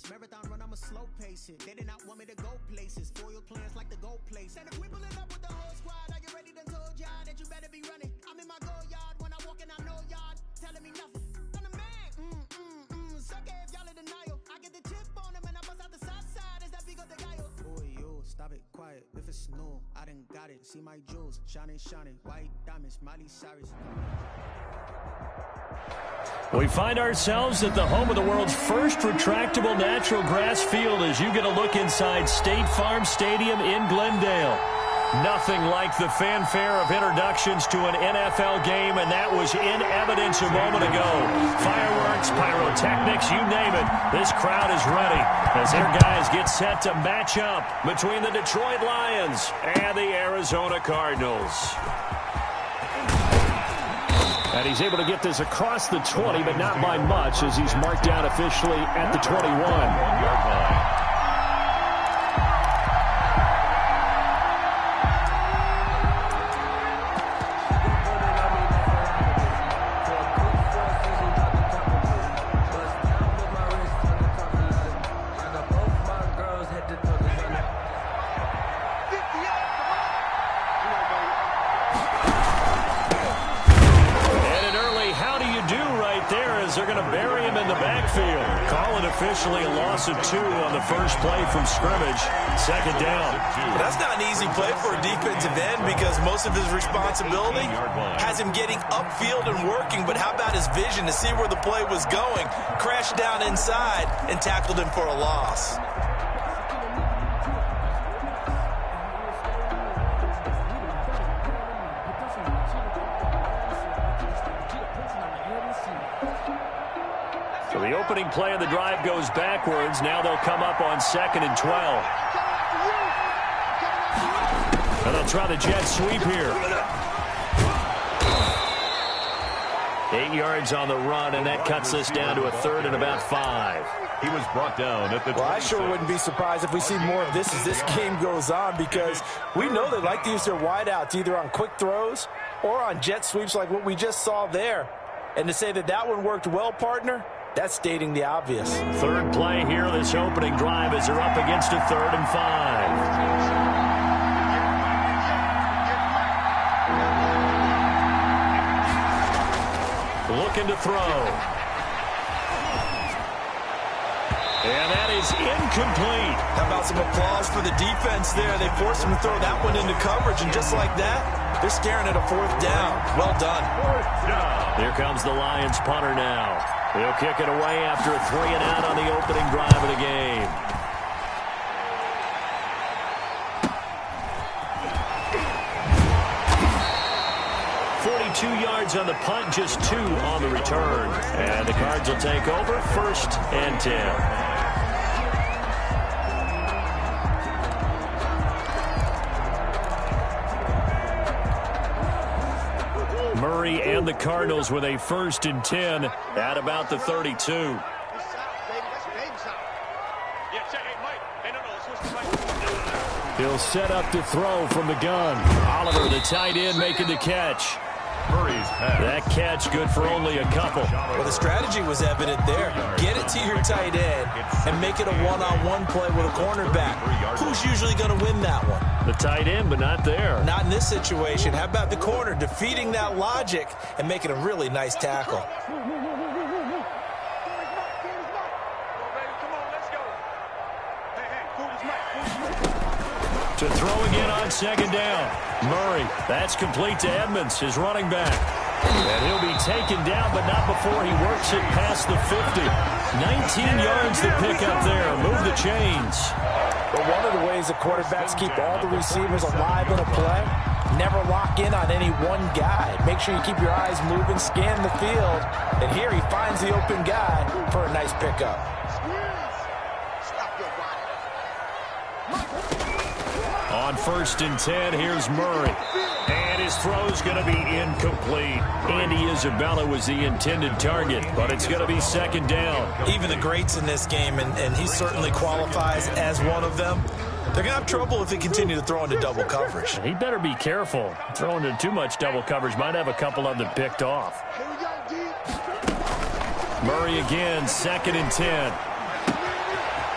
Marathon run, I'm a slow pace it. They did not want me to go places. Foil plans like the gold place. And if we pulling up with the whole squad, are you ready? Done told y'all that you better be running. I'm in my go yard when I walk in, I know y'all telling me nothing. I'm the man. Suck it if y'all in denial. I get the chip on them and I bust out the south side. Is that big of the guy? Boy, yo, stop it, quiet. If it's new, I done got it. See my jewels, shining, white diamonds, Miley Cyrus. We find ourselves at the home of the world's first retractable natural grass field as you get a look inside State Farm Stadium in Glendale. Nothing like the fanfare of introductions to an NFL game, and that was in evidence a moment ago. Fireworks, pyrotechnics, you name it. This crowd is ready as their guys get set to match up between the Detroit Lions and the Arizona Cardinals. And he's able to get this across the 20, but not by much as he's marked down officially at the 21. They're going to bury him in the backfield. Call it officially a loss of 2 on the first play from scrimmage. Second down. That's not an easy play for a defensive end because most of his responsibility has him getting upfield and working. But how about his vision to see where the play was going? Crashed down inside and tackled him for a loss. So the opening play of the drive goes backwards. Now they'll come up on 2nd and 12. And they'll try the jet sweep here. 8 yards on the run, and that cuts us down to a 3rd and about 5. He was brought down at the 26. Well, I sure wouldn't be surprised if we see more of this as this game goes on because we know they like to use their wideouts either on quick throws or on jet sweeps like what we just saw there. And to say that that one worked well, partner, that's stating the obvious. Third play here, this opening drive as they're up against a 3rd and 5. Looking to throw. And that is incomplete. How about some applause for the defense there? They forced him to throw that one into coverage, and just like that, they're staring at a 4th down. Well done. Here comes the Lions punter now. He'll kick it away after a 3 and out on the opening drive of the game. Yards on the punt, just 2 on the return. And the Cards will take over 1st and 10. Murray and the Cardinals with a 1st and 10 at about the 32. He'll set up to throw from the gun. Oliver, the tight end, making the catch. That catch good for only a couple. Well, the strategy was evident there. Get it to your tight end and make it a one-on-one play with a cornerback. Who's usually going to win that one? The tight end, but not there. Not in this situation. How about the corner defeating that logic and making a really nice tackle? To throw again on 2nd down. Murray, that's complete to Edmonds, his running back. And he'll be taken down, but not before he works it past the 50. 19 yards to pick up there. Move the chains. But one of the ways the quarterbacks keep all the receivers alive in a play, never lock in on any one guy. Make sure you keep your eyes moving, scan the field. And here he finds the open guy for a nice pickup. On 1st and 10, here's Murray. And his throw's going to be incomplete. Andy Isabella was the intended target, but it's going to be 2nd down. Even the greats in this game, and he certainly qualifies as one of them, they're going to have trouble if they continue to throw into double coverage. He better be careful. Throwing into too much double coverage might have a couple of them picked off. Murray again, 2nd and 10.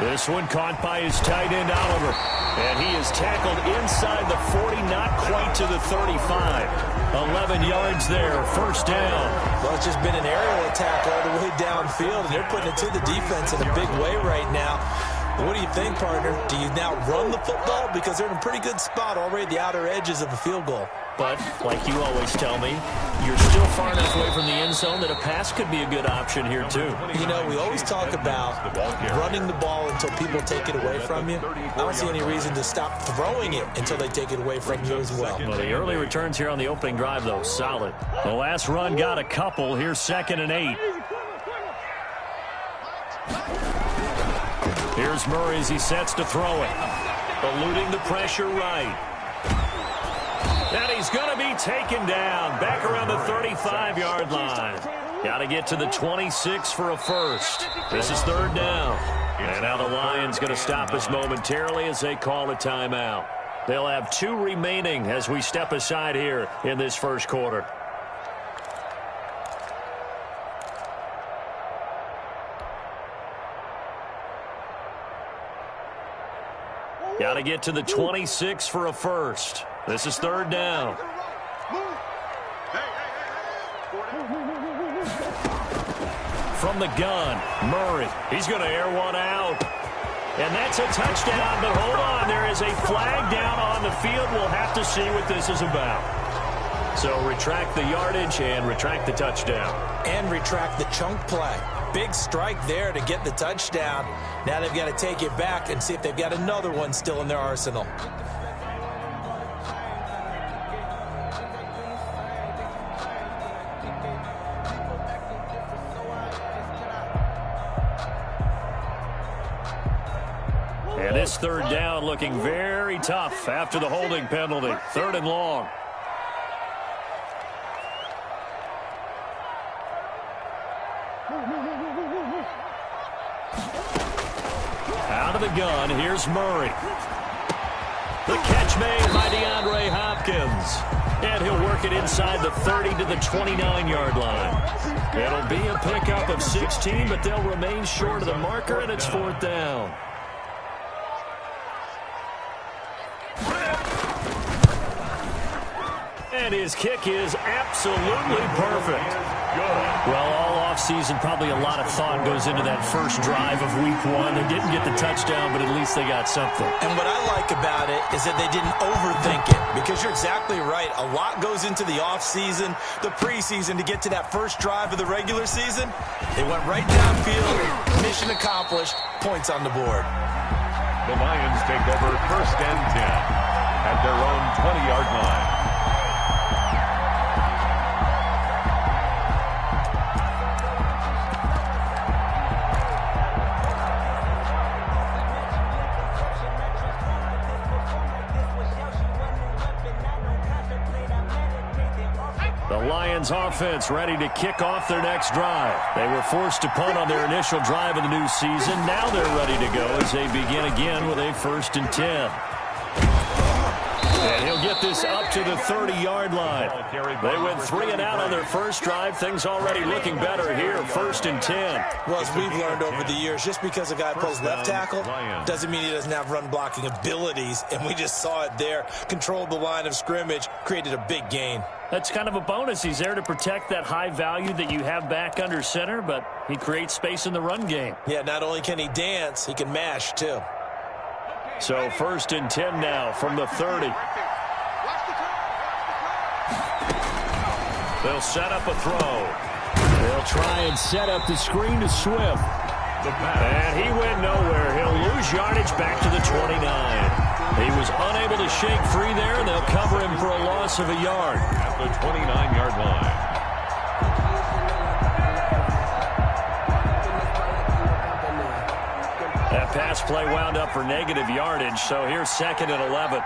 This one caught by his tight end, Oliver. And he is tackled inside the 40, not quite to the 35. 11 yards there, first down. Well, it's just been an aerial attack all the way downfield, and they're putting it to the defense in a big way right now. What do you think, partner? Do you now run the football? Because they're in a pretty good spot already at the outer edges of a field goal. But, like you always tell me, you're still far enough away from the end zone that a pass could be a good option here, too. You know, we always talk about running the ball until people take it away from you. I don't see any reason to stop throwing it until they take it away from you as well. Well, the early returns here on the opening drive, though, solid. The last run got a couple. Here's 2nd and 8. Here's Murray as he sets to throw it. Eluding the pressure right. And he's going to be taken down back around the 35-yard line. Got to get to the 26 for a first. This is 3rd down. And now the Lions going to stop us momentarily as they call a timeout. They'll have 2 remaining as we step aside here in this first quarter. Got to get to the 26 for a first. This is 3rd down. From the gun, Murray. He's going to air one out. And that's a touchdown, but hold on. There is a flag down on the field. We'll have to see what this is about. So retract the yardage and retract the touchdown. And retract the chunk play. Big strike there to get the touchdown. Now they've got to take it back and see if they've got another one still in their arsenal. And this 3rd down looking very tough after the holding penalty. 3rd and long. Out of the gun, here's Murray. The catch made by DeAndre Hopkins. And he'll work it inside the 30 to the 29-yard line. It'll be a pickup of 16, but they'll remain short of the marker, and it's 4th down. And his kick is absolutely perfect. Well, all offseason, probably a lot of thought goes into that first drive of week 1. They didn't get the touchdown, but at least they got something. And what I like about it is that they didn't overthink it, because you're exactly right. A lot goes into the offseason, the preseason, to get to that first drive of the regular season. They went right downfield, mission accomplished, points on the board. The Lions take over 1st and 10 at their own 20-yard line. Offense ready to kick off their next drive. They were forced to punt on their initial drive of the new season. Now they're ready to go as they begin again with a 1st and 10. And he'll get this up to the 30-yard line. They went 3 and out on their first drive. Things already looking better here. 1st and 10. Well, as we've learned over the years, just because a guy plays left tackle doesn't mean he doesn't have run blocking abilities. And we just saw it there. Controlled the line of scrimmage, created a big gain. That's kind of a bonus. He's there to protect that high value that you have back under center, but he creates space in the run game. Yeah, not only can he dance, he can mash too. So 1st and 10 now from the 30. They'll set up a throw. They'll try and set up the screen to Swift. And he went nowhere. He'll lose yardage back to the 29. He was unable to shake free there, and they'll cover him for a loss of a yard. At the 29-yard line. That pass play wound up for negative yardage, so here's 2nd and 11.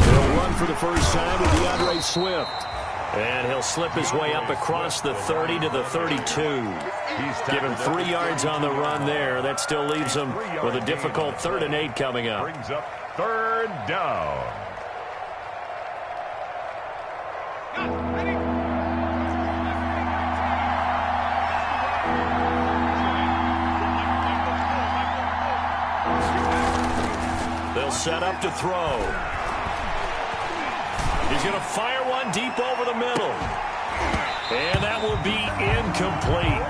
He'll run for the first time with DeAndre Swift. And he'll slip his way up across the 30 to the 32. Give him 3 yards on the run there. That still leaves him with a difficult 3rd and 8 coming up. Brings up 3rd down. He'll set up to throw. He's going to fire one deep over the middle. And that will be incomplete.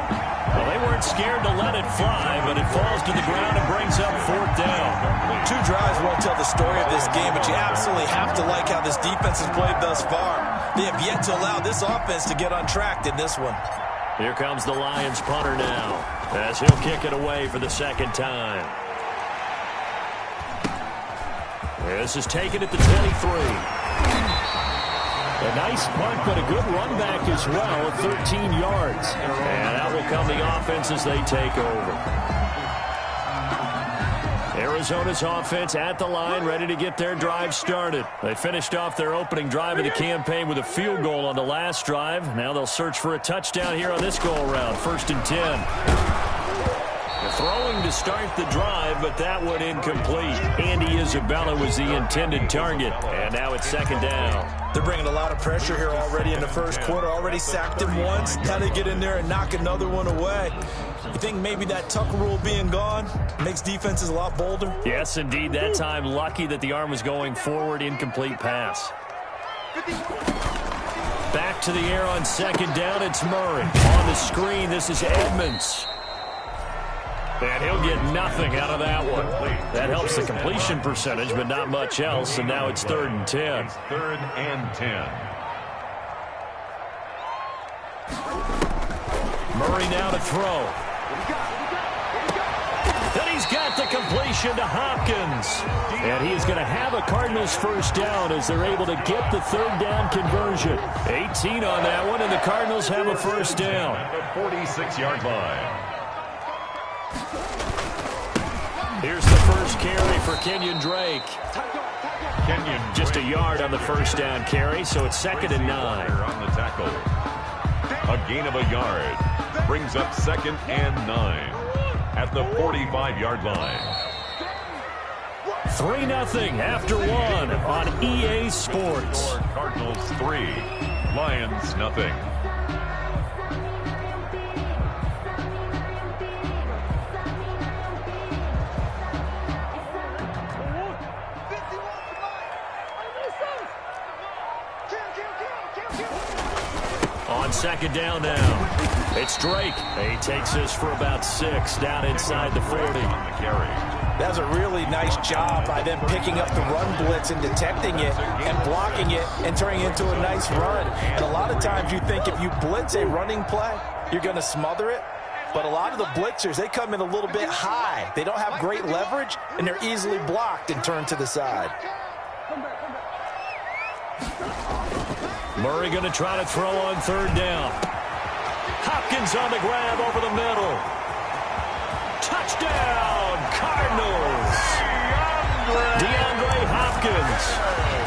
Well, they weren't scared to let it fly, but it falls to the ground and brings up 4th down. 2 drives won't tell the story of this game, but you absolutely have to like how this defense has played thus far. They have yet to allow this offense to get untracked in this one. Here comes the Lions punter now, as he'll kick it away for the 2nd time. This is taken at the 23. A nice punt, but a good run back as well, 13 yards. And out will come the offense as they take over. Arizona's offense at the line, ready to get their drive started. They finished off their opening drive of the campaign with a field goal on the last drive. Now they'll search for a touchdown here on this go-around, 1st and 10. Throwing to start the drive, but that one incomplete. Andy Isabella was the intended target, and now it's 2nd down. They're bringing a lot of pressure here already in the first quarter. Already sacked him once. Now they get in there and knock another one away. You think maybe that tuck rule being gone makes defenses a lot bolder? Yes, indeed. That time, lucky that the arm was going forward. Incomplete pass. Back to the air on 2nd down. It's Murray. On the screen, this is Edmonds. And he'll get nothing out of that one. That helps the completion percentage, but not much else. And now it's 3rd and 10. 3rd and 10. Murray now to throw. Then he's got the completion to Hopkins. And he is going to have a Cardinals 1st down as they're able to get the 3rd down conversion. 18 on that one, and the Cardinals have a 1st down. At the 46-yard line. Here's the first carry for Kenyon Drake. Kenyon just a yard on the 1st down carry, so it's 2nd and 9. On the tackle. A gain of a yard. Brings up 2nd and 9 at the 45-yard line. 3-0 after 1 on EA Sports. Cardinals 3, Lions nothing. On 2nd down now, it's Drake. He takes this for about 6 down inside the 40. On the carry. That was a really nice job by them picking up the run blitz and detecting it and blocking it and turning it into a nice run. And a lot of times you think if you blitz a running play, you're going to smother it. But a lot of the blitzers, they come in a little bit high. They don't have great leverage, and they're easily blocked and turned to the side. Murray going to try to throw on 3rd down. Hopkins on the grab over the middle. Touchdown, Cardinals. DeAndre Hopkins,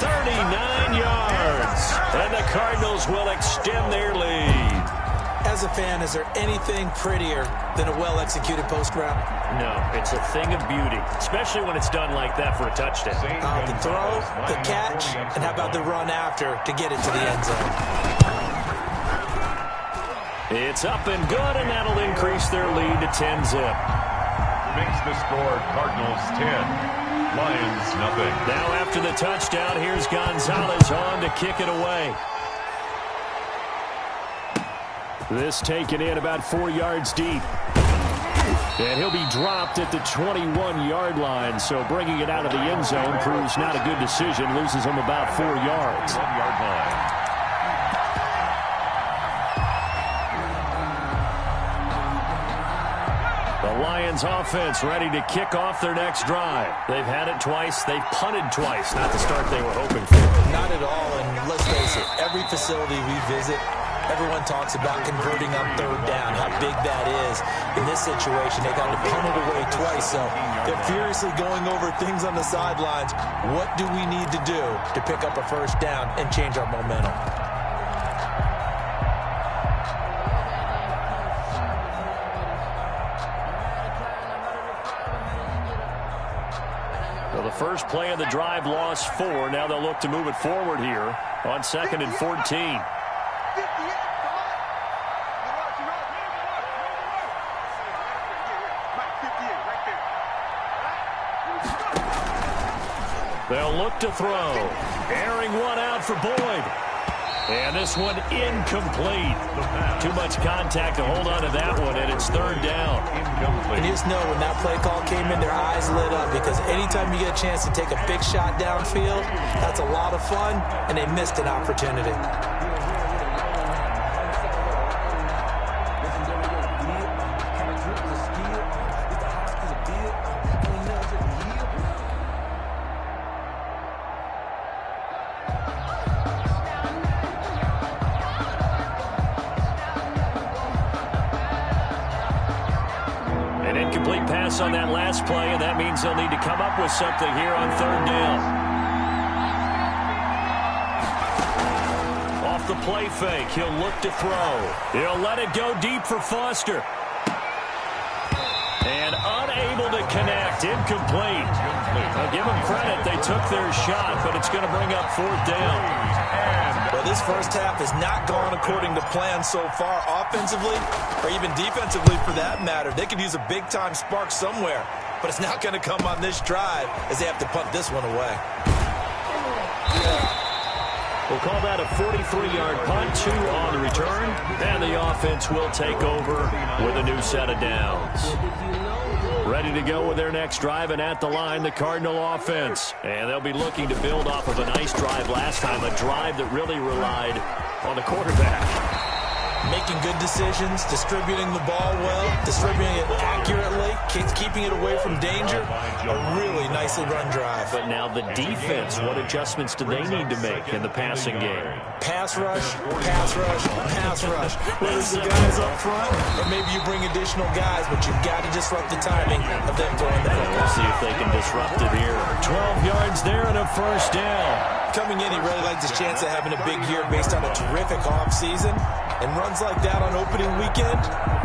39 yards. And the Cardinals will extend their lead. As a fan, is there anything prettier than a well-executed post route? No, it's a thing of beauty, especially when it's done like that for a touchdown. The throw, the catch, and how about the run after to get it to the end zone? It's up and good, and that'll increase their lead to 10-zip. Makes the score Cardinals 10, Lions nothing. Now after the touchdown, here's Gonzalez on to kick it away. This taken in about 4 yards deep. And he'll be dropped at the 21-yard line, so bringing it out of the end zone proves not a good decision. Loses him about 4 yards. 1-yard line. The Lions offense ready to kick off their next drive. They've had it twice. They've punted twice. Not the start they were hoping for. Not at all, and let's face it, every facility we visit, everyone talks about converting on 3rd down, how big that is. In this situation, they got to punt it away twice, so they're furiously going over things on the sidelines. What do we need to do to pick up a 1st down and change our momentum? Well, the first play of the drive lost 4. Now they'll look to move it forward here on 2nd and 14. They'll look to throw. Airing one out for Boyd. And this one incomplete. Too much contact to hold on to that one, and it's third down. And you just know when that play call came in, their eyes lit up, because anytime you get a chance to take a big shot downfield, that's a lot of fun, and they missed an opportunity. On that last play, and that means they'll need to come up with something here on third down. Off the play fake, he'll look to throw. He'll let it go deep for Foster. And unable to connect, incomplete. I'll give them credit, they took their shot, but it's going to bring up fourth down. Well, this first half has not gone according to plan so far, offensively or even defensively for that matter. They could use a big-time spark somewhere, but it's not going to come on this drive as they have to punt this one away. We'll call that a 43-yard punt, 2 on the return, and the offense will take over with a new set of downs. Ready to go with their next drive, and at the line, the Cardinal offense. And they'll be looking to build off of a nice drive last time, a drive that really relied on the quarterback. Making good decisions, distributing the ball well, distributing it accurately, keeping it away from danger. A really nicely run drive. But now the defense, what adjustments do they need to make in the passing game? Pass rush, pass rush, pass rush. Whether it's the guys up front, or maybe you bring additional guys, but you've got to disrupt the timing of them throwing the football. We'll see if they can disrupt it here. 12 yards there and a first down. Coming in, he really likes his chance of having a big year based on a terrific offseason. And runs like that on opening weekend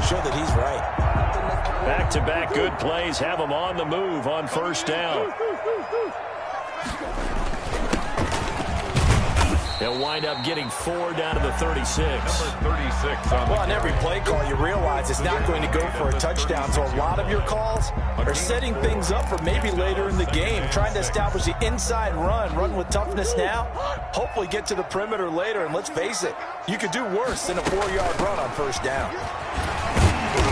show that he's right. Back-to-back good plays have him on the move on first down. He'll wind up getting 4 down to the 36. Number 36 on on every play call, you realize it's not going to go for a touchdown. So a lot of your calls are setting things up for maybe later in the game, trying to establish the inside run with toughness now, hopefully get to the perimeter later. And let's face it, you could do worse than a 4-yard run on first down.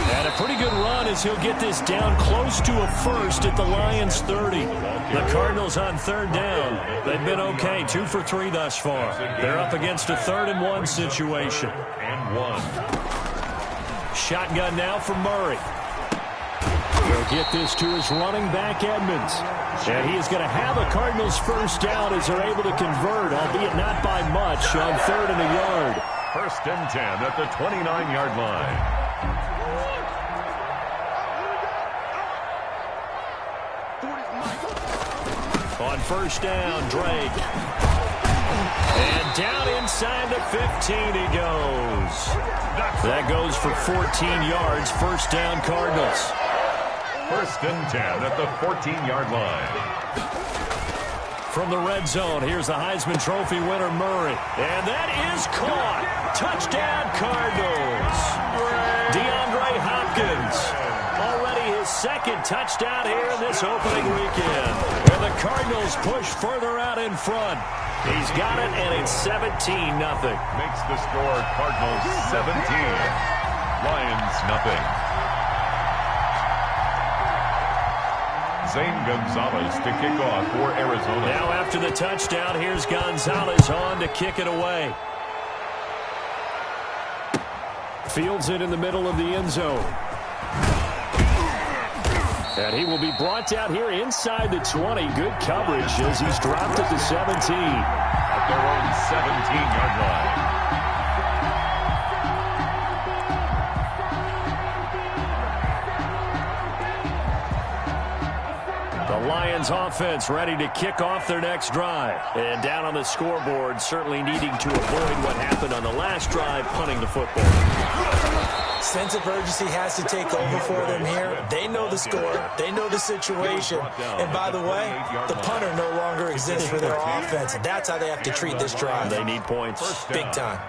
And a pretty good run as he'll get this down close to a first at the Lions 30. The Cardinals on third down. They've been okay, 2 for 3 thus far. They're up against a 3rd and 1 situation. and 1. Shotgun now for Murray. He'll get this to his running back, Edmonds. And he is going to have a Cardinals first down as they're able to convert, albeit not by much, on 3rd and a yard. First and 10 at the 29-yard line. On first down, Drake. And down inside the 15 he goes. That goes for 14 yards. First down, Cardinals. First and 10 at the 14-yard line. From the red zone, here's the Heisman Trophy winner, Murray. And that is caught. Touchdown, Cardinals. DeAndre Hopkins. Already his 2nd touchdown here in this opening weekend. And the Cardinals push further out in front. He's got it, and it's 17-0. Makes the score Cardinals 17. Lions nothing. Zane Gonzalez to kick off for Arizona. Now after the touchdown, here's Gonzalez on to kick it away. Fields it in the middle of the end zone. And he will be brought down here inside the 20. Good coverage as he's dropped at the 17. At their own 17-yard line. The Lions offense ready to kick off their next drive. And down on the scoreboard, certainly needing to avoid what happened on the last drive, punting the football. Sense of urgency has to take over for them here. They know the score. They know the situation. And by the way, the punter no longer exists for their offense. That's how they have to treat this drive. They need points. Big time.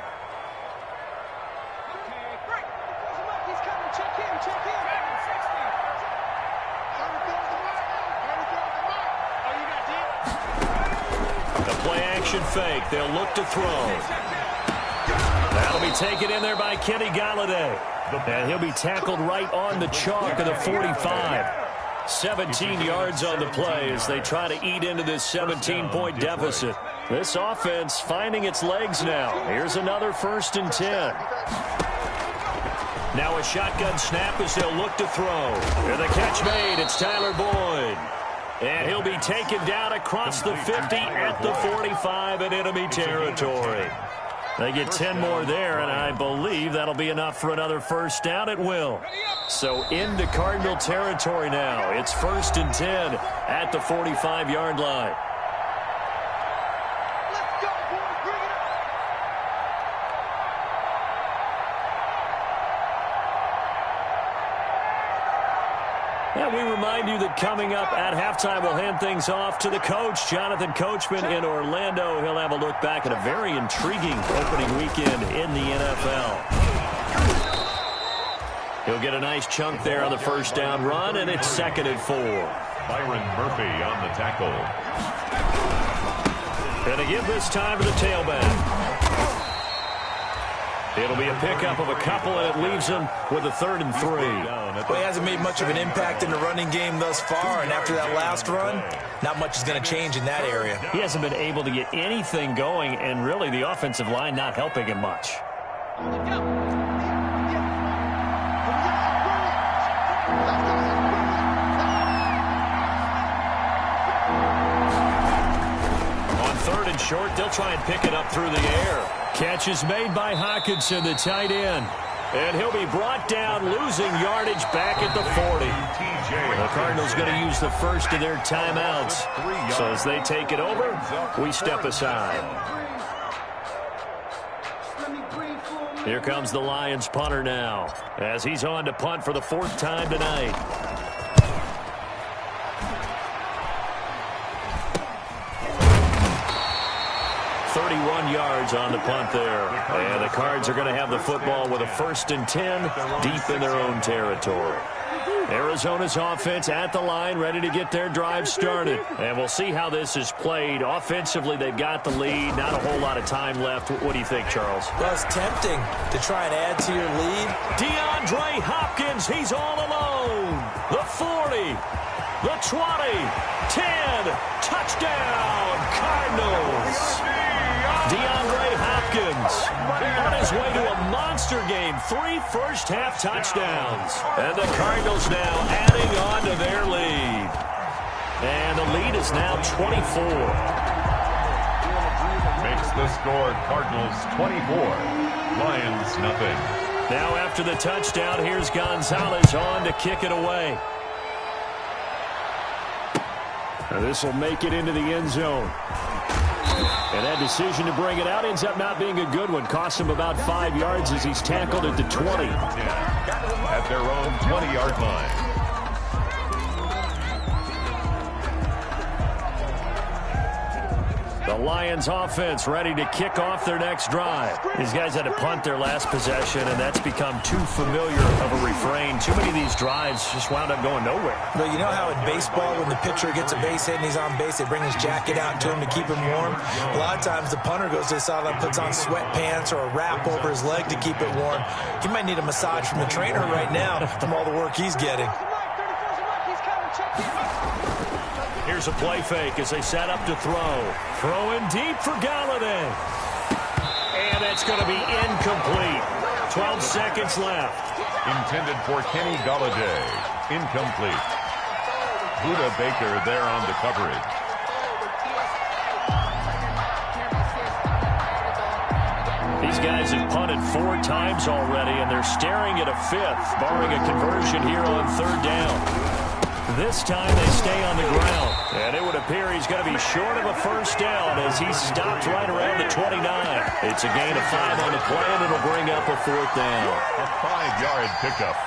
Formation fake. They'll look to throw. That'll be taken in there by Kenny Golladay. And he'll be tackled right on the chalk of the 45. 17 yards on the play as they try to eat into this 17-point deficit. This offense finding its legs now. Here's another 1st and 10. Now a shotgun snap as they'll look to throw. And the catch made. It's Tyler Boyd. And he'll be taken down across the 50 at the 45 in enemy territory. They get 10 more there, and I believe that'll be enough for another 1st down at will. So into Cardinal territory now. It's 1st and 10 at the 45-yard line. And we remind you that coming up at halftime, we'll hand things off to the coach, Jonathan Coachman in Orlando. He'll have a look back at a very intriguing opening weekend in the NFL. He'll get a nice chunk there on the 1st down run, and it's 2nd and 4. Byron Murphy on the tackle. And to give this time to the tailback. It'll be a pickup of a couple, and it leaves him with a 3rd and 3. Well, he hasn't made much of an impact in the running game thus far, and after that last run, not much is going to change in that area. He hasn't been able to get anything going, and really the offensive line not helping him much. On 3rd and short, they'll try and pick it up through the air. Catch is made by Hockenson, the tight end. And he'll be brought down, losing yardage back at the 40. The Cardinals going to use the first of their timeouts. So as they take it over, we step aside. Here comes the Lions punter now, as he's on to punt for the 4th time tonight. 31 yards on the punt there. And the Cards are going to have the football with a 1st and 10 deep in their own territory. Arizona's offense at the line, ready to get their drive started. And we'll see how this is played. Offensively, they've got the lead. Not a whole lot of time left. What do you think, Charles? Well, it's tempting to try and add to your lead. DeAndre Hopkins, he's all alone. The 40, the 20, 10, touchdown, Cardinals. DeAndre Hopkins on his way to a monster game. 3 first-half touchdowns. And the Cardinals now adding on to their lead. And the lead is now 24. Makes the score Cardinals 24, Lions nothing. Now after the touchdown, here's Gonzalez on to kick it away. Now this will make it into the end zone. And that decision to bring it out ends up not being a good one. Cost him about 5 yards as he's tackled at the 20. At their own 20-yard line. The Lions offense ready to kick off their next drive. These guys had to punt their last possession, and that's become too familiar of a refrain. Too many of these drives just wound up going nowhere. But you know how in baseball, when the pitcher gets a base hit and he's on base, they bring his jacket out to him to keep him warm? A lot of times the punter goes to the sideline, puts on sweatpants or a wrap over his leg to keep it warm. He might need a massage from the trainer right now from all the work he's getting. Here's a play fake as they set up to throw. Throwing deep for Golladay. And that's going to be incomplete. 12 seconds left. Intended for Kenny Golladay. Incomplete. Budda Baker there on the coverage. These guys have punted 4 times already, and they're staring at a 5th, barring a conversion here on 3rd down. This time they stay on the ground. And it would appear he's going to be short of a 1st down as he's stopped right around the 29. It's a gain of 5 on the play, and it'll bring up a 4th down. A 5-yard pickup.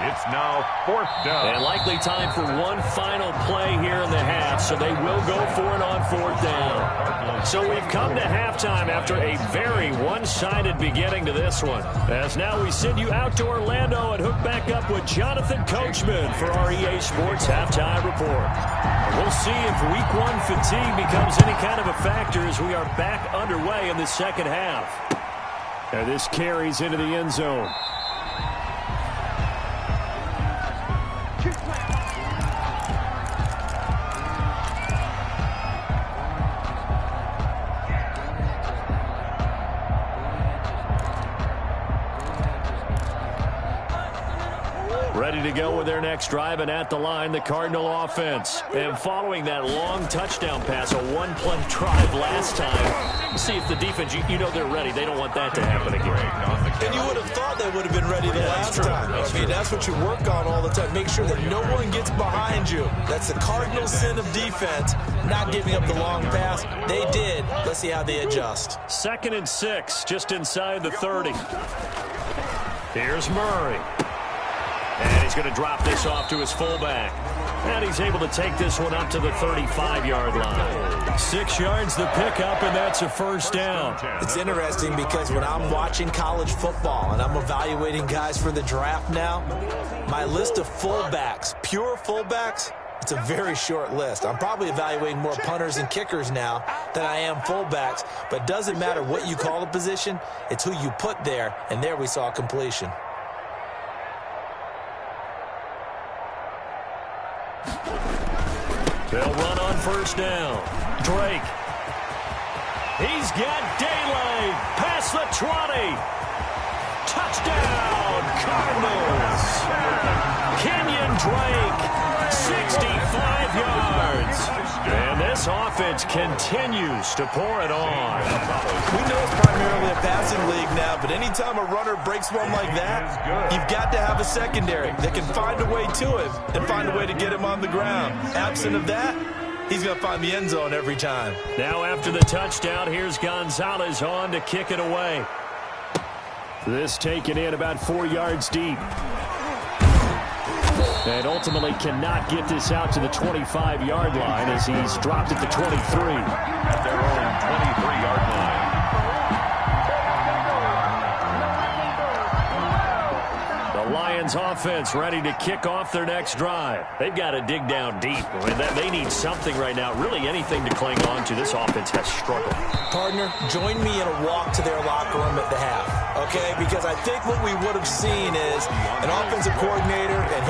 It's now 4th down. And likely time for one final play here in the half, so they will go for it on 4th down. So we've come to halftime after a very one-sided beginning to this one. As now we send you out to Orlando and hook back up with Jonathan Coachman for our EA Sports Halftime Report. And we'll see if Week 1 fatigue becomes any kind of a factor as we are back underway in the second half. And this carries into the end zone. Ready to go with their next drive, and at the line, the Cardinal offense. And following that long touchdown pass, a one-play drive last time, see if the defense, you know they're ready. They don't want that to happen again. And you would have thought they would have been ready the last time. I mean, that's what you work on all the time. Make sure that no one gets behind you. That's the cardinal sin of defense, not giving up the long pass. They did. Let's see how they adjust. 2nd and 6, just inside the 30. Here's Murray. And he's going to drop this off to his fullback. And he's able to take this one up to the 35-yard line. 6 yards the pickup, and that's a first down. It's interesting because when I'm watching college football and I'm evaluating guys for the draft now, my list of fullbacks, pure fullbacks, it's a very short list. I'm probably evaluating more punters and kickers now than I am fullbacks. But it doesn't matter what you call a position, it's who you put there, and there we saw completion. They'll run on first down. Drake. He's got daylight past the 20. Touchdown, Cardinals. Kenyon Drake, 65 yards. And this offense continues to pour it on. We know it's primarily a passing league now, but anytime a runner breaks one like that, you've got to have a secondary that can find a way to him and find a way to get him on the ground. Absent of that, he's going to find the end zone every time. Now after the touchdown, here's Gonzalez on to kick it away. This taken in about 4 yards deep. And ultimately cannot get this out to the 25-yard line as he's dropped at the 23. At their own 23-yard line. The Lions offense ready to kick off their next drive. They've got to dig down deep. I mean, they need something right now, really anything to cling on to. This offense has struggled. Partner, join me in a walk to their locker room at the half, okay? Because I think what we would have seen is an offensive coordinator and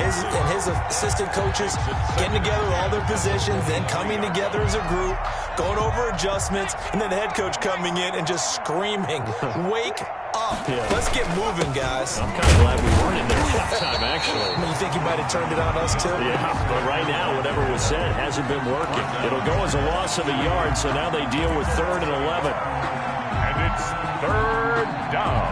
his assistant coaches getting together all their positions, then coming together as a group, going over adjustments, and then the head coach coming in and just screaming, wake up. Yeah. Let's get moving, guys. I'm kind of glad we weren't in there halftime, actually. You think you might have turned it on us, too? Yeah, but right now, whatever was said hasn't been working. It'll go as a loss of a yard, so now they deal with 3rd and 11. And it's 3rd down.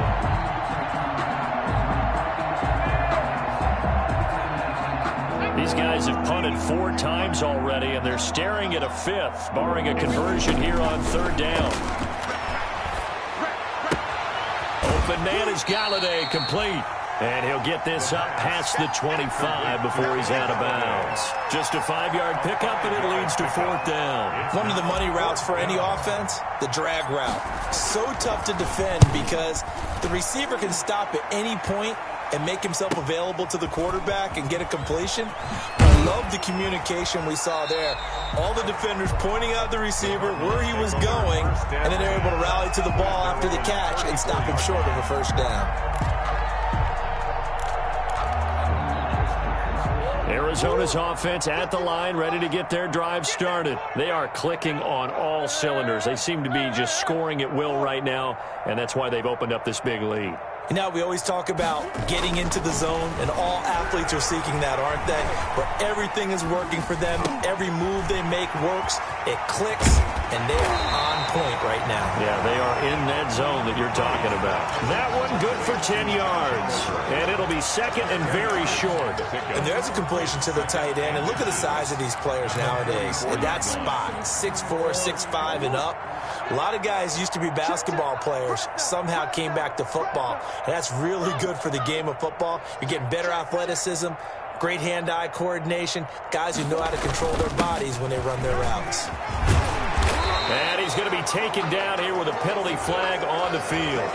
These guys have punted 4 times already, and they're staring at a 5th, barring a conversion here on 3rd down. Open man is Galladay, complete. And he'll get this up past the 25 before he's out of bounds. Just a 5-yard pickup, and it leads to 4th down. One of the money routes for any offense, the drag route. So tough to defend because the receiver can stop at any point and make himself available to the quarterback and get a completion. I love the communication we saw there. All the defenders pointing out the receiver, where he was going, and then they're able to rally to the ball after the catch and stop him short of a first down. Arizona's offense at the line, ready to get their drive started. They are clicking on all cylinders. They seem to be just scoring at will right now, and that's why they've opened up this big lead. You know, we always talk about getting into the zone, and all athletes are seeking that, aren't they? Where everything is working for them. Every move they make works. It clicks, and they are on point right now. Yeah, they are in that zone that you're talking about. That one good for 10 yards, and it'll be 2nd and very short. And there's a completion to the tight end, and look at the size of these players nowadays. In that spot, 6'4", 6'5", and up. A lot of guys used to be basketball players, somehow came back to football. And that's really good for the game of football. You're getting better athleticism, great hand-eye coordination, guys who know how to control their bodies when they run their routes. And he's going to be taken down here with a penalty flag on the field.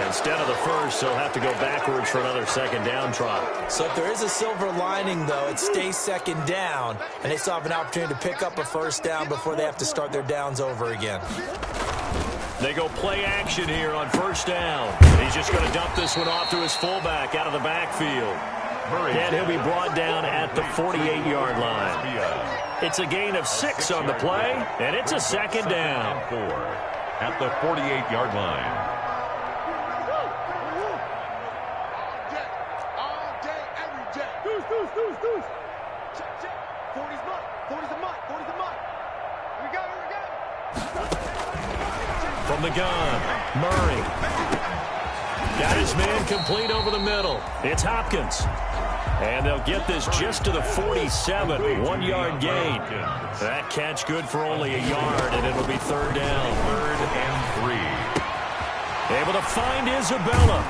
Instead of the first, he'll have to go backwards for another second down try. So if there is a silver lining, though, it stays second down, and they still have an opportunity to pick up a first down before they have to start their downs over again. They go play action here on first down. He's just going to dump this one off to his fullback out of the backfield. And he'll be brought down at the 48-yard line. It's a gain of 6 on the play, and it's a second down. 4 at the 48-yard line. From the gun, Murray. Got his man complete over the middle. It's Hopkins. And they'll get this just to the 47, 1-yard gain. That catch good for only a yard, and it'll be third down. 3rd and 3. Able to find Isabella.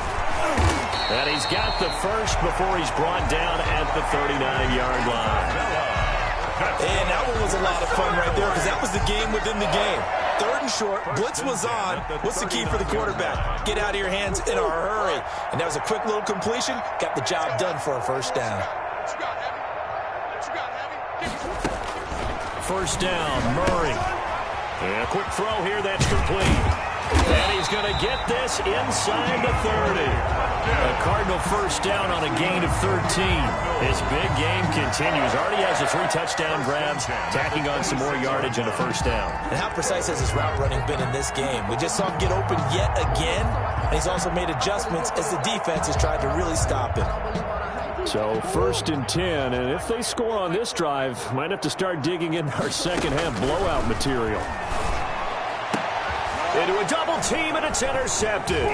And he's got the first before he's brought down at the 39-yard line. And that one was a lot of fun right there because that was the game within the game. 3rd and short, blitz was on. What's the key for the quarterback? Get out of your hands in a hurry. And that was a quick little completion. Got the job done for a first down. First down, Murray. And a quick throw here, that's complete. And he's going to get this inside the 30. A Cardinal first down on a gain of 13. His big game continues. Already has the 3 touchdown grabs, tacking on some more yardage and a first down. And how precise has his route running been in this game? We just saw him get open yet again, and he's also made adjustments as the defense has tried to really stop him. So 1st and 10, and if they score on this drive, might have to start digging in our second half blowout material. Into a double team, and it's intercepted.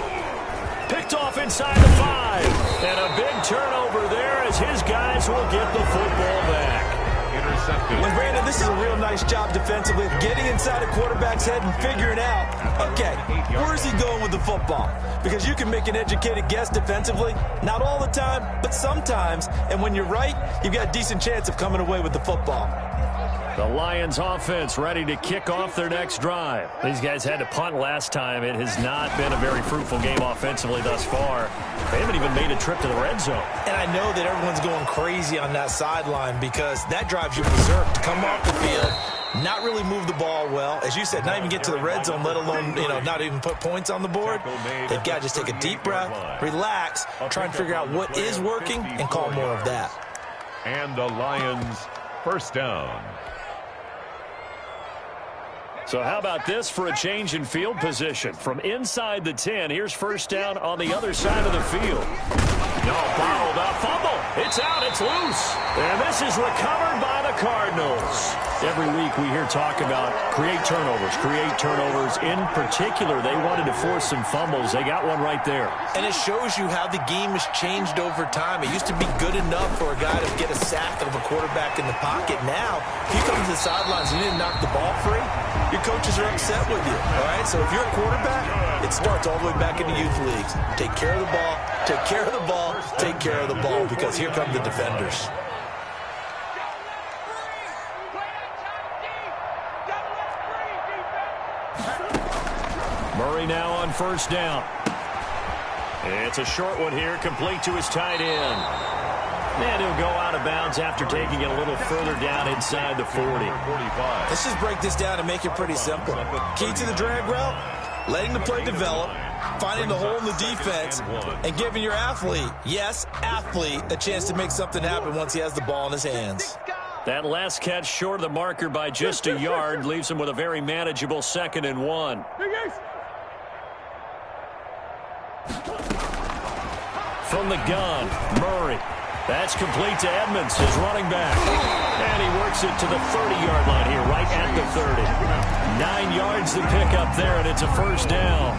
Picked off inside the 5. And a big turnover there as his guys will get the football back. Intercepted. And Brandon, this is a real nice job defensively of getting inside a quarterback's head and figuring out, okay, where's he going with the football? Because you can make an educated guess defensively, not all the time, but sometimes. And when you're right, you've got a decent chance of coming away with the football. The Lions offense ready to kick off their next drive. These guys had to punt last time. It has not been a very fruitful game offensively thus far. They haven't even made a trip to the red zone. And I know that everyone's going crazy on that sideline because that drives you berserk to come off the field, not really move the ball well. As you said, not even get to the red zone, let alone, not even put points on the board. They've got to just take a deep breath, relax, try and figure out what is working and call more of that. And the Lions first down. So how about this for a change in field position? From inside the 10, here's first down on the other side of the field. No, bottled up, fumble. It's out, it's loose. And this is recovered by the Cardinals. Every week we hear talk about create turnovers. In particular, they wanted to force some fumbles. They got one right there. And it shows you how the game has changed over time. It used to be good enough for a guy to get a sack of a quarterback in the pocket. Now, if you come to the sidelines and you didn't knock the ball free, your coaches are upset with you, all right? So if you're a quarterback, it starts all the way back in the youth leagues. Take care of the ball, take care of the ball, take care of the ball, because here come the defenders. Murray now on first down. It's a short one here, complete to his tight end. And he'll go out of bounds after taking it a little further down inside the 40. Let's just break this down and make it pretty simple. Key to the drag route, letting the play develop, finding the hole in the defense, and giving your athlete, yes, athlete, a chance to make something happen once he has the ball in his hands. That last catch short of the marker by just a yard leaves him with a very manageable 2nd and 1. From the gun, Murray. That's complete to Edmonds, his running back. And he works it to the 30-yard line here, right at the 30. 9 yards to pick up there, and it's a first down.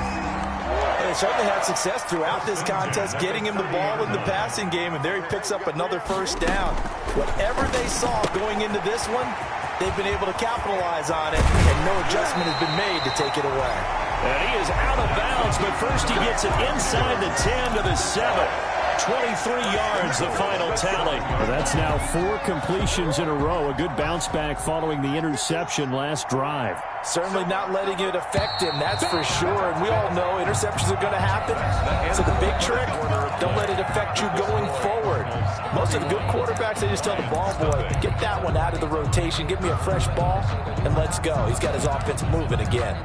They certainly had success throughout this contest, getting him the ball in the passing game, and there he picks up another first down. Whatever they saw going into this one, they've been able to capitalize on it, and no adjustment has been made to take it away. And he is out of bounds, but first he gets it inside the 10 to the 7. 23 yards, the final tally. Well, that's now 4 completions in a row. A good bounce back following the interception last drive. Certainly not letting it affect him, that's for sure. And we all know interceptions are going to happen. So the big trick, don't let it affect you going forward. Most of the good quarterbacks, they just tell the ball boy, get that one out of the rotation, give me a fresh ball, and let's go. He's got his offense moving again.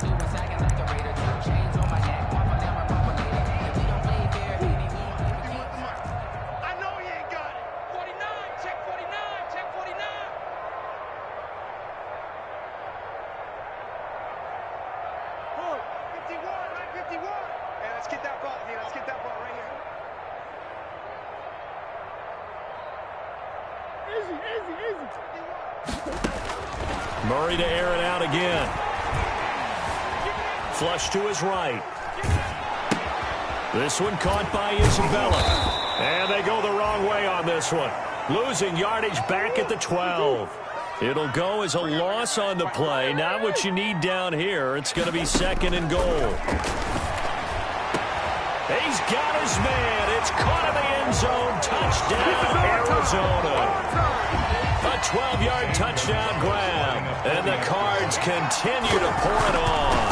Murray to air it out again. Flush to his right. This one caught by Isabella. And they go the wrong way on this one. Losing yardage back at the 12. It'll go as a loss on the play. Not what you need down here. It's going to be 2nd and goal. He's got his man. It's caught in the end zone. Touchdown, Arizona. A 12-yard touchdown grab. And the Cards continue to pour it on.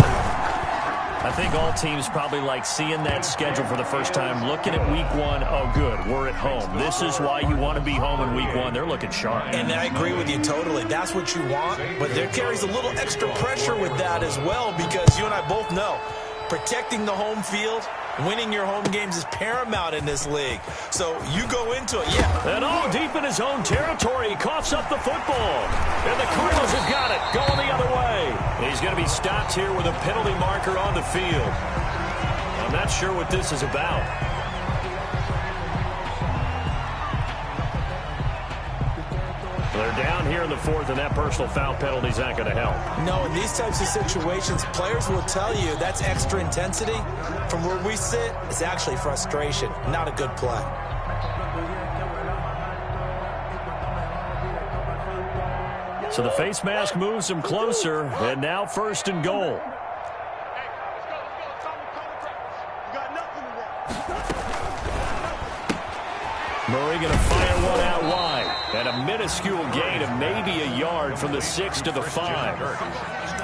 I think all teams probably like seeing that schedule for the first time, looking at week 1. Oh, good, we're at home. This is why you want to be home in week 1. They're looking sharp. And I agree with you totally. That's what you want. But there carries a little extra pressure with that as well, because you and I both know protecting the home field, winning your home games is paramount in this league. So you go into it, yeah. And all deep in his own territory, he coughs up the football. And the Cardinals have got it, going the other way. He's going to be stopped here with a penalty marker on the field. I'm not sure what this is about. They're down here in the 4th, and that personal foul penalty is not going to help. No, in these types of situations, players will tell you that's extra intensity. From where we sit, it's actually frustration, not a good play. So the face mask moves him closer, and now 1st and goal. Murray going to fire one out wide. And a minuscule gain of maybe a yard from the 6 to the 5.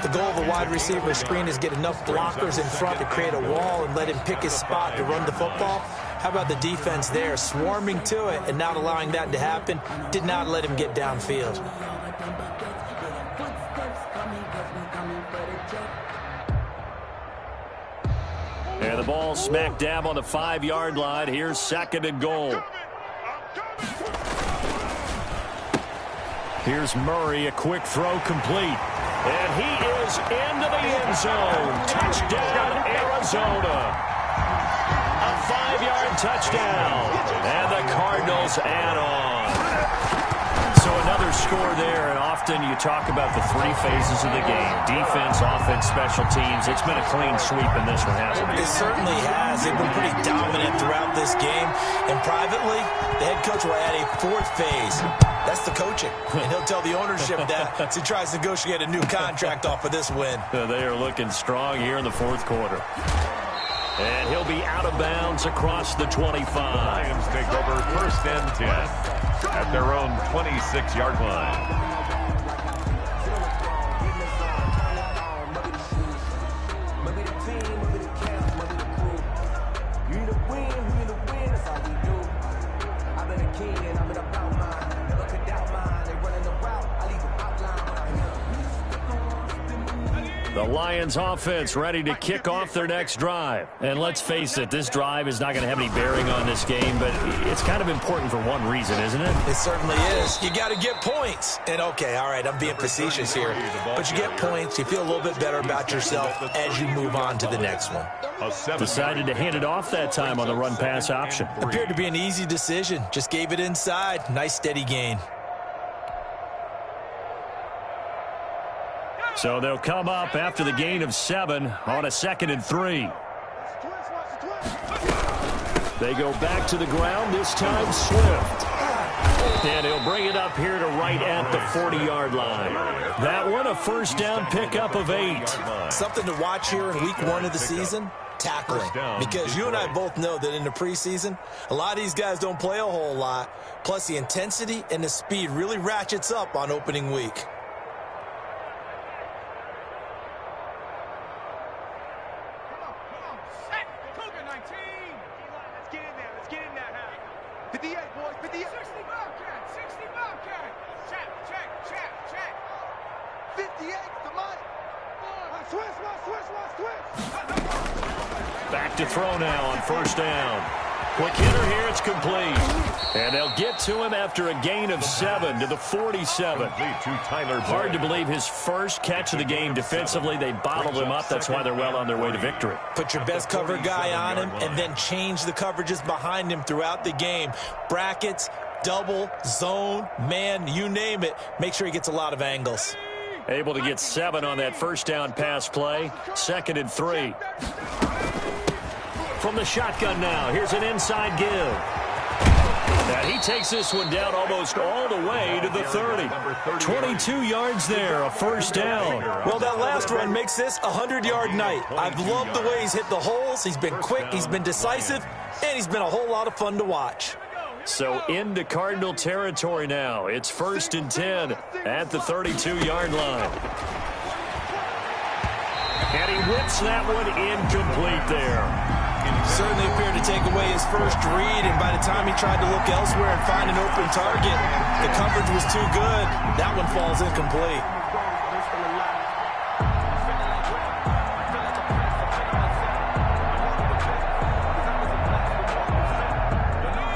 The goal of a wide receiver screen is get enough blockers in front to create a wall and let him pick his spot to run the football. How about the defense there, swarming to it and not allowing that to happen? Did not let him get downfield. And the ball smack dab on the 5-yard line. Here's 2nd and goal. Here's Murray, a quick throw complete. And he is into the end zone. Touchdown, Arizona. A 5-yard touchdown. And the Cardinals add on. So another score there, and often you talk about the 3 phases of the game. Defense, offense, special teams. It's been a clean sweep in this one, hasn't it? It certainly has. They've been pretty dominant throughout this game. And privately, the head coach will add a 4th phase. That's the coaching. And he'll tell the ownership that as he tries to negotiate a new contract off of this win. They are looking strong here in the 4th quarter. And he'll be out of bounds across the 25. Lions take over 1st and 10 at their own 26-yard line. The Lions offense ready to kick off their next drive. And let's face it, this drive is not going to have any bearing on this game, but it's kind of important for one reason, isn't it? It certainly is. You got to get points. And okay, all right, I'm being facetious here, but you get points, you feel a little bit better about yourself as you move on to the next one. Decided to hand it off that time on the run-pass option. Appeared to be an easy decision. Just gave it inside. Nice steady gain. So they'll come up after the gain of 7 on a 2nd and 3. They go back to the ground, this time Swift. And he'll bring it up here to right at the 40-yard line. That one, a first down pickup of 8. Something to watch here in week 1 of the season, tackling. Because you and I both know that in the preseason, a lot of these guys don't play a whole lot. Plus, the intensity and the speed really ratchets up on opening week. Back to throw now on first down. Quick hitter here, it's complete. And they'll get to him after a gain of 7 to the 47. Hard to believe his first catch of the game defensively. They bottled him up. That's why they're well on their way to victory. Put your best cover guy on him and then change the coverages behind him throughout the game. Brackets, double, zone, man, you name it. Make sure he gets a lot of angles. Able to get 7 on that first down pass play. 2nd and 3. From the shotgun now, here's an inside give. And he takes this one down almost all the way to the 30. 22 yards there, a first down. Well, that last run makes this a 100-yard night. I've loved the way he's hit the holes. He's been quick, he's been decisive, and he's been a whole lot of fun to watch. So into Cardinal territory now. It's 1st and 10 at the 32-yard line. And he whips that one incomplete there. Certainly appeared to take away his first read, and by the time he tried to look elsewhere and find an open target, the coverage was too good. That one falls incomplete.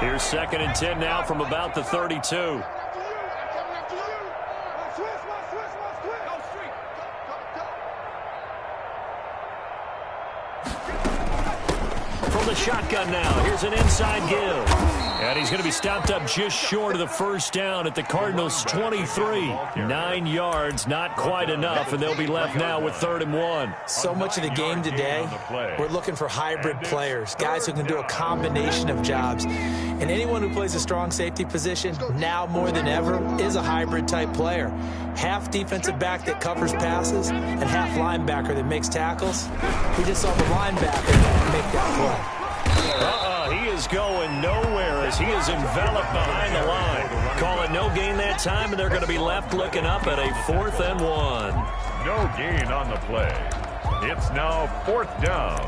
Here's 2nd and 10 now from about the 32. From the shotgun now, here's an inside give. And he's going to be stopped up just short of the first down at the Cardinals' 23. 9 yards, not quite enough, and they'll be left now with 3rd and 1. So much of the game today, we're looking for hybrid players, guys who can do a combination of jobs. And anyone who plays a strong safety position, now more than ever, is a hybrid-type player. Half defensive back that covers passes and half linebacker that makes tackles. We just saw the linebacker make that play. He is going nowhere as he is enveloped behind the line. Call it no gain that time, and they're going to be left looking up at a 4th and 1. No gain on the play. It's now 4th down.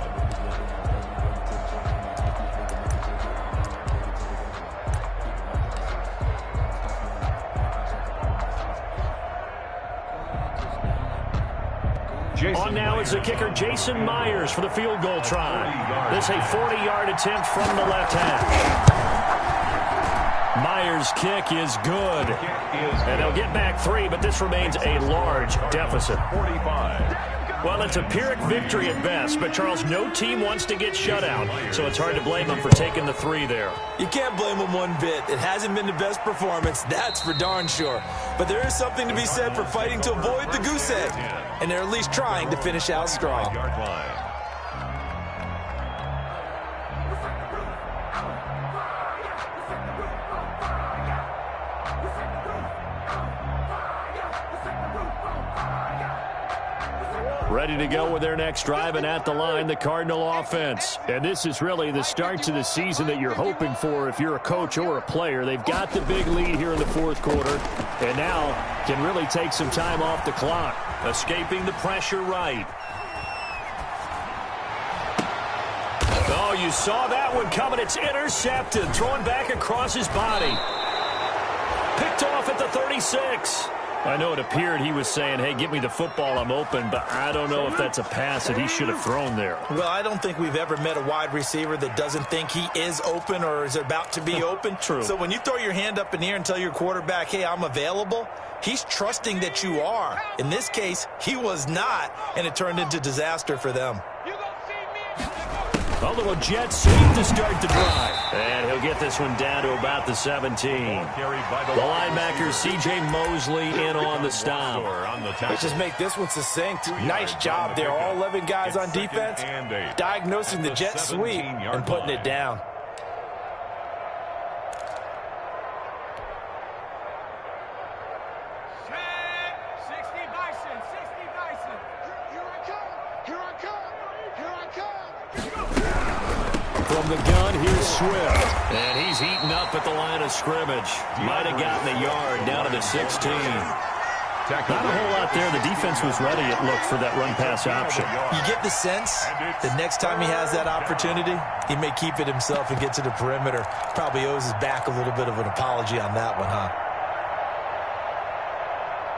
On now is the kicker, Jason Myers, for the field goal try. This a 40-yard attempt from the left hash. Myers' kick is good. And they'll get back 3, but this remains a large deficit. 45. Well, it's a Pyrrhic victory at best, but, Charles, no team wants to get shut out, so it's hard to blame them for taking the 3 there. You can't blame them one bit. It hasn't been the best performance, that's for darn sure. But there is something to be said for fighting to avoid the goose egg, and they're at least trying to finish out strong. Ready to go with their next drive, and at the line, the Cardinal offense. And this is really the start to the season that you're hoping for if you're a coach or a player. They've got the big lead here in the 4th quarter, and now can really take some time off the clock. Escaping the pressure right. Oh, you saw that one coming. It's intercepted. Thrown back across his body. Picked off at the 36. I know it appeared he was saying, hey, give me the football, I'm open, but I don't know if that's a pass that he should have thrown there. Well, I don't think we've ever met a wide receiver that doesn't think he is open or is about to be open. True. So when you throw your hand up in the air and tell your quarterback, hey, I'm available, he's trusting that you are. In this case, he was not, and it turned into disaster for them. A little jet sweep to start the drive. And he'll get this one down to about the 17. The linebacker, C.J. Mosley, in on the stop. Let's just make this one succinct. Nice job there. All 11 guys on defense diagnosing the jet sweep and putting it down. From the gun, here's Swift. And he's eaten up at the line of scrimmage. Might have gotten a yard down to the 16. Not a whole lot there. The defense was ready, it looked, for that run-pass option. You get the sense that next time he has that opportunity, he may keep it himself and get to the perimeter. Probably owes his back a little bit of an apology on that one, huh?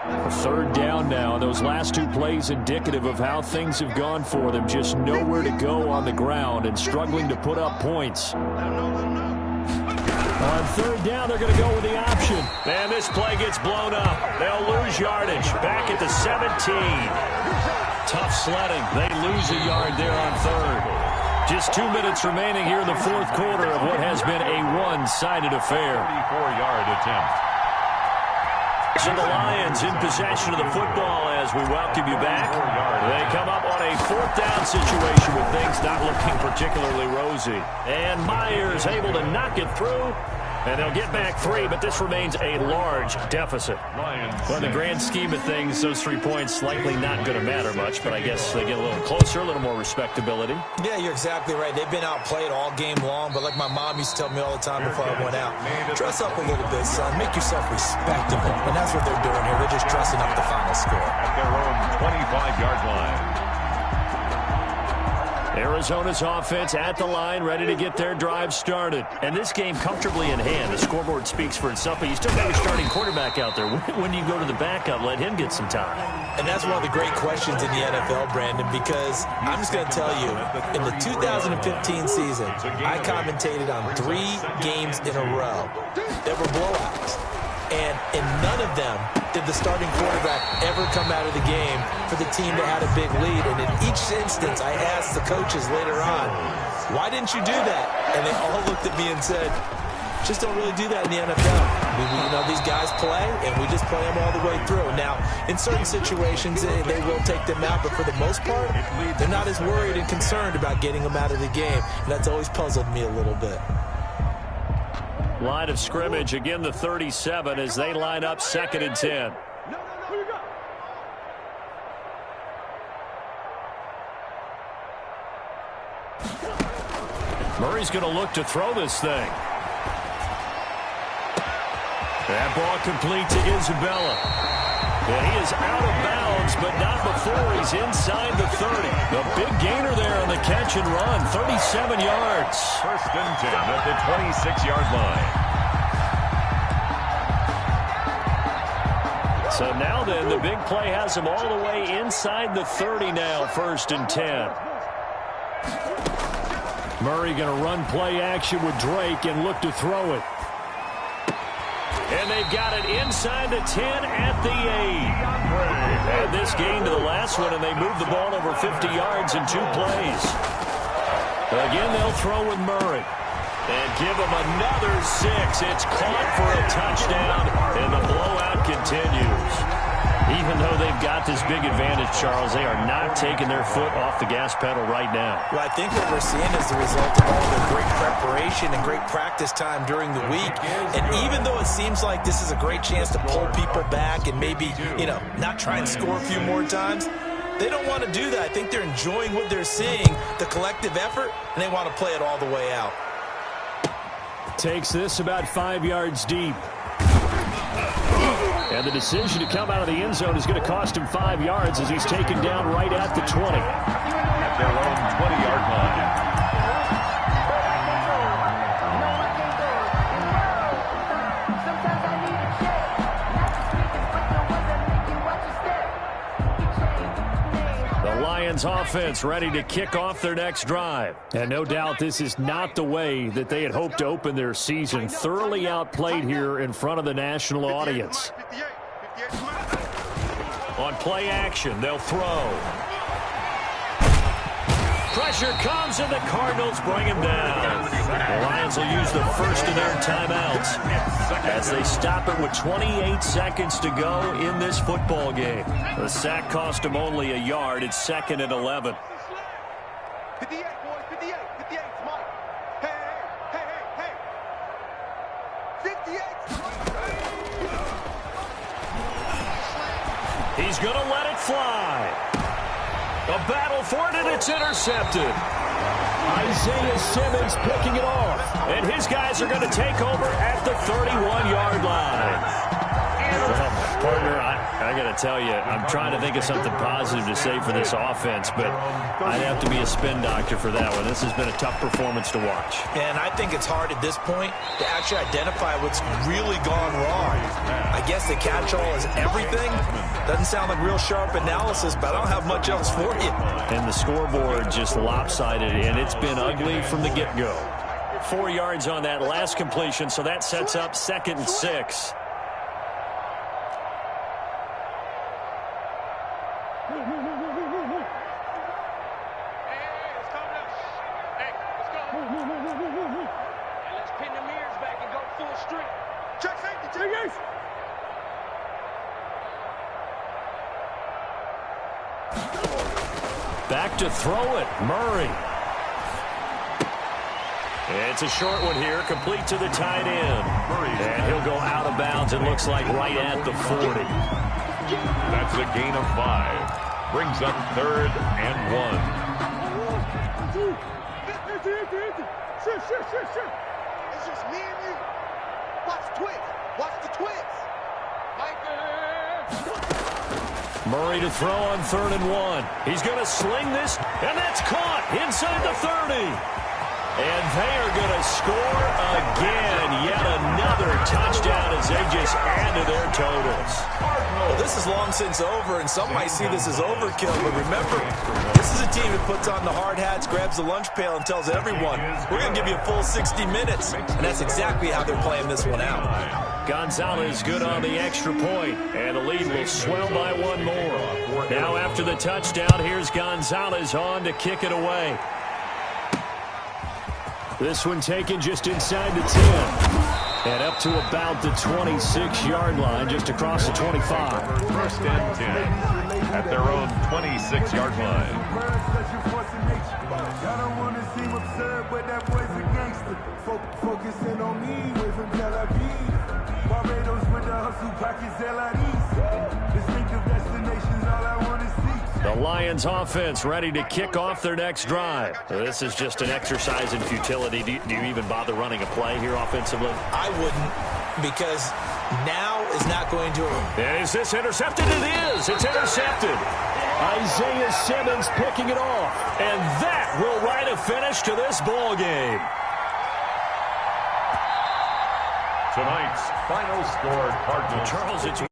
A third down now, and those last two plays indicative of how things have gone for them. Just nowhere to go on the ground and struggling to put up points. On third down, they're going to go with the option. And this play gets blown up. They'll lose yardage. Back at the 17. Tough sledding. They lose a yard there on third. Just 2 minutes remaining here in the fourth quarter of what has been a one-sided affair. 34-yard attempt. So the Lions in possession of the football as we welcome you back. They come up on a fourth down situation with things not looking particularly rosy. And Myers able to knock it through. And they'll get back 3, but this remains a large deficit. Well, in the grand scheme of things, those 3 points likely not going to matter much, but I guess they get a little closer, a little more respectability. Yeah, you're exactly right. They've been outplayed all game long, but like my mom used to tell me all the time before I went out, dress up a little bit, son. Make yourself respectable. And that's what they're doing here. They're just dressing up the final score. At their own 25-yard line. Arizona's offense at the line, ready to get their drive started. And this game comfortably in hand. The scoreboard speaks for itself, but you still got your starting quarterback out there. When do you go to the backup, let him get some time? And that's one of the great questions in the NFL, Brandon, because I'm just going to tell you, in the 2015 season, I commentated on 3 games in a row that were blowouts. And in none of them did the starting quarterback ever come out of the game for the team that had a big lead. And in each instance, I asked the coaches later on, why didn't you do that? And they all looked at me and said, just don't really do that in the NFL. You know, these guys play, and we just play them all the way through. Now, in certain situations, they will take them out, but for the most part, they're not as worried and concerned about getting them out of the game. And that's always puzzled me a little bit. Line of scrimmage, again the 37 as they line up 2nd and 10. Murray's going to look to throw this thing. That ball complete to Isabella. And he is out of bounds, but not before he's inside the 30. The big gainer there on the catch and run, 37 yards. 1st and 10 at the 26-yard line. So now then, the big play has him all the way inside the 30 now, 1st and 10. Murray going to run play action with Drake and look to throw it. And they've got it inside the 10 at the 8. And this gain to the last one, and they move the ball over 50 yards in 2 plays. Again, they'll throw with Murray. And give him another 6. It's caught for a touchdown, and the blowout continues. Even though they've got this big advantage, Charles, they are not taking their foot off the gas pedal right now. Well, I think what we're seeing is the result of all the great preparation and great practice time during the week. And even though it seems like this is a great chance to pull people back and maybe, you know, not try and score a few more times, they don't want to do that. I think they're enjoying what they're seeing, the collective effort, and they want to play it all the way out. Takes this about 5 yards deep. And the decision to come out of the end zone is going to cost him 5 yards as he's taken down right at the 20. At their own 20-yard line. The Lions offense ready to kick off their next drive. And no doubt this is not the way that they had hoped to open their season. Thoroughly outplayed here in front of the national audience. On play action, they'll throw. Pressure comes, and the Cardinals bring him down. The Lions will use the first of their timeouts as they stop it with 28 seconds to go in this football game. The sack cost them only a yard. It's 2nd and 11. 58, boys, 58, 58, Mike. Hey. 58. He's going to let it fly. A battle for it, and it's intercepted. Isaiah Simmons picking it off. And his guys are going to take over at the 31-yard line. Well, partner, I got to tell you, I'm trying to think of something positive to say for this offense, but I'd have to be a spin doctor for that one. This has been a tough performance to watch. And I think it's hard at this point to actually identify what's really gone wrong. I guess the catch-all is everything. Doesn't sound like real sharp analysis, but I don't have much else for you. And the scoreboard just lopsided, and it's been ugly from the get-go. 4 yards on that last completion, so that sets up 2nd and 6. Back to throw it, Murray. It's a short one here, complete to the tight end. And he'll go out of bounds, it looks like right at the 40. That's a gain of 5. Brings up 3rd and 1. It's just me and you. Watch the twins. Watch the twins. Murray to throw on 3rd and 1. He's going to sling this, and that's caught inside the 30. And they are going to score again. Yet another touchdown as they just add to their totals. Well, this is long since over, and some might see this as overkill. But remember, this is a team that puts on the hard hats, grabs the lunch pail, and tells everyone, we're going to give you a full 60 minutes. And that's exactly how they're playing this one out. Gonzalez good on the extra point, and the lead will swell by 1 more. Now after the touchdown, here's Gonzalez on to kick it away. This one taken just inside the 10. And up to about the 26-yard line, just across the 25. 1st and 10 at their own 26-yard line. I don't want to seem absurd, but that boy's a gangster. Focusing on me, way from Tel Aviv. Barbados with the hustle, pockets LIDs. Distinctive destinations, all I want to see. The Lions offense ready to kick off their next drive. This is just an exercise in futility. Do you even bother running a play here offensively? I wouldn't, because now is not going to... Is this intercepted? It is. It's intercepted. Isaiah Simmons picking it off. And that will write a finish to this ball game. Tonight's final score, Cardinals. Charles, it's